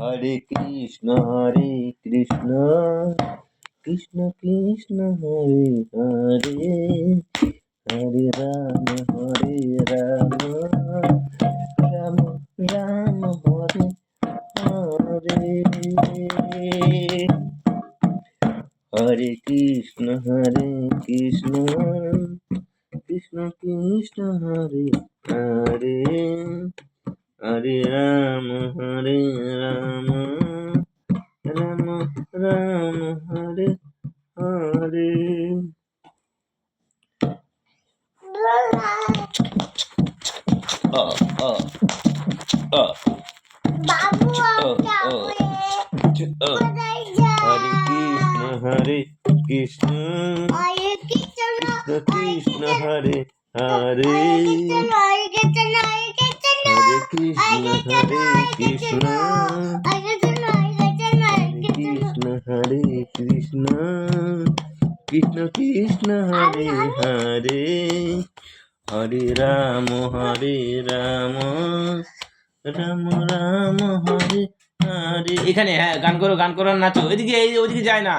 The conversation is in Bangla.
হরে কৃষ্ণ কৃষ্ণ কৃষ্ণ হরে হরে হরে রাম রাম রাম হরে হরে হরে কৃষ্ণ কৃষ্ণ কৃষ্ণ হরে হরে হরে রাম রাম রাম হরে হরে হরে কৃষ্ণ কৃষ্ণ হরে হরে হরে কৃষ্ণ কৃষ্ণ হরে কৃষ্ণ কৃষ্ণ কৃষ্ণ হরে হরে হরে রাম রাম রাম হরে হরে। এখানে হ্যাঁ গান করো নাচো, ওইদিকে যায় না।